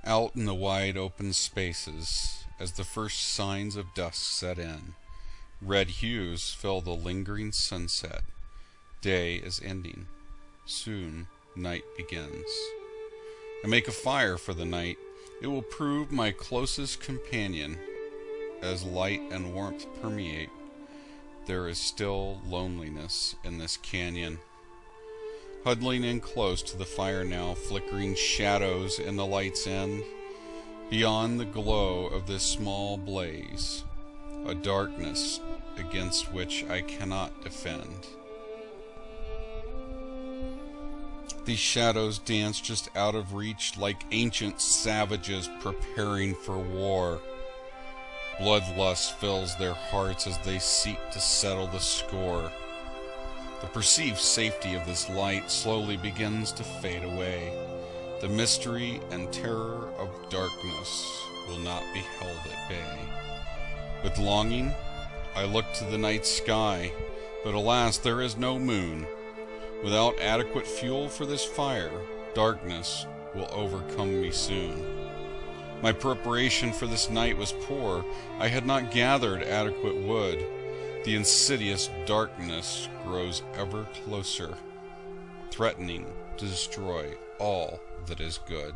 Out in the wide open spaces, as the first signs of dusk set in, red hues fill the lingering sunset. Day is ending. Soon night begins. I make a fire for the night. It will prove my closest companion. As light and warmth permeate, there is still loneliness in this canyon. Huddling in close to the fire now, flickering shadows in the light's end, beyond the glow of this small blaze, a darkness against which I cannot defend. These shadows dance just out of reach like ancient savages preparing for war. Bloodlust fills their hearts as they seek to settle the score. The perceived safety of this light slowly begins to fade away. The mystery and terror of darkness will not be held at bay. With longing, I look to the night sky, but alas, there is no moon. Without adequate fuel for this fire, darkness will overcome me soon. My preparation for this night was poor. I had not gathered adequate wood. The insidious darkness grows ever closer, threatening to destroy all that is good.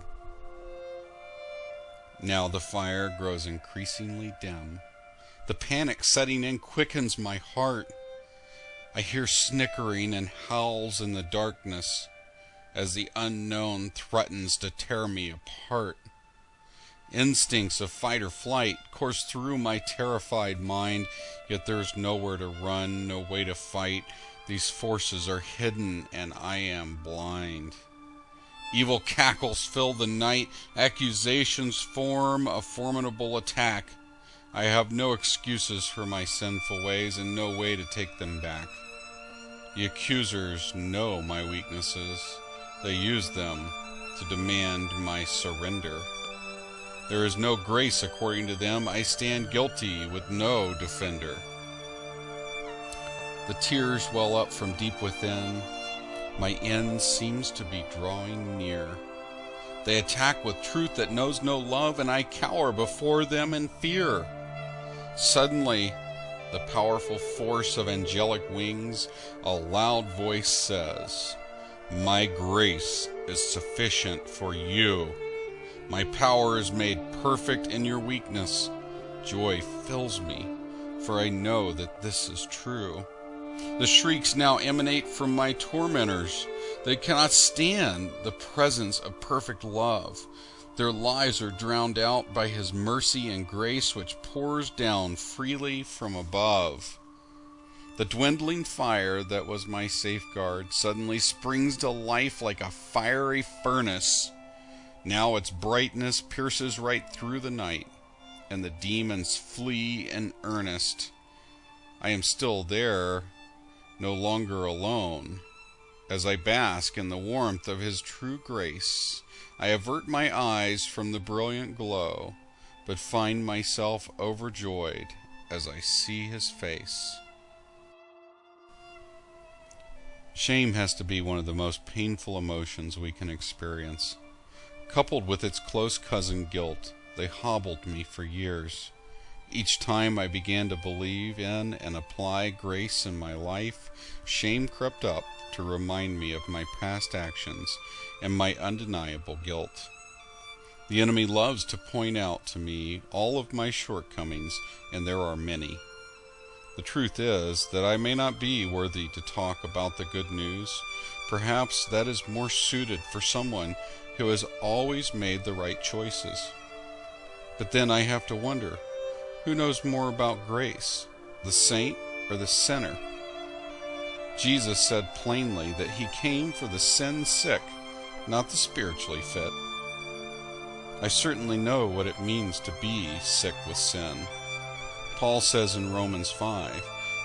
Now the fire grows increasingly dim. The panic setting in quickens my heart. I hear snickering and howls in the darkness as the unknown threatens to tear me apart. Instincts of fight or flight course through my terrified mind, yet there's nowhere to run, no way to fight. These forces are hidden and I am blind. Evil cackles fill the night, accusations form a formidable attack. I have no excuses for my sinful ways and no way to take them back. The accusers know my weaknesses. They use them to demand my surrender. There is no grace according to them. I stand guilty with no defender. The tears well up from deep within. My end seems to be drawing near. They attack with truth that knows no love, and I cower before them in fear. Suddenly, the powerful force of angelic wings, a loud voice says, "My grace is sufficient for you. My power is made perfect in your weakness." Joy fills me, for I know that this is true. The shrieks now emanate from my tormentors. They cannot stand the presence of perfect love. Their lives are drowned out by His mercy and grace, which pours down freely from above. The dwindling fire that was my safeguard suddenly springs to life like a fiery furnace. Now its brightness pierces right through the night, and the demons flee in earnest. I am still there, no longer alone. As I bask in the warmth of His true grace, I avert my eyes from the brilliant glow, but find myself overjoyed as I see His face. Shame has to be one of the most painful emotions we can experience. Coupled with its close cousin guilt, they hobbled me for years. Each time I began to believe in and apply grace in my life, shame crept up to remind me of my past actions and my undeniable guilt. The enemy loves to point out to me all of my shortcomings, and there are many. The truth is that I may not be worthy to talk about the good news. Perhaps that is more suited for someone who has always made the right choices. But then I have to wonder, who knows more about grace, the saint or the sinner? Jesus said plainly that He came for the sin sick, not the spiritually fit. I certainly know what it means to be sick with sin. Paul says in Romans 5,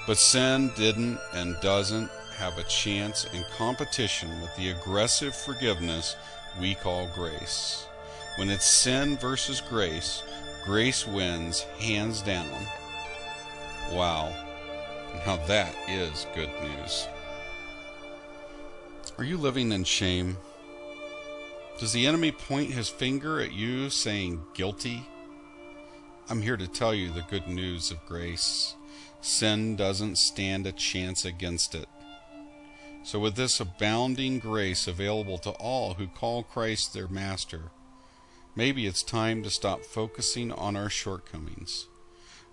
"But sin didn't and doesn't have a chance in competition with the aggressive forgiveness we call grace. When it's sin versus grace, grace wins hands down." Wow, now that is good news. Are you living in shame? Does the enemy point his finger at you saying guilty? I'm here to tell you the good news of grace. Sin doesn't stand a chance against it. So with this abounding grace available to all who call Christ their master, maybe it's time to stop focusing on our shortcomings.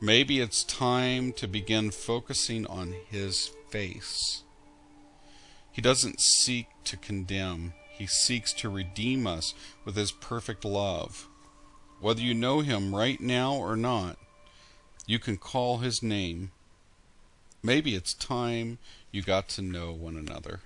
Maybe it's time to begin focusing on His face. He doesn't seek to condemn. He seeks to redeem us with His perfect love. Whether you know Him right now or not, you can call His name. Maybe it's time you got to know one another.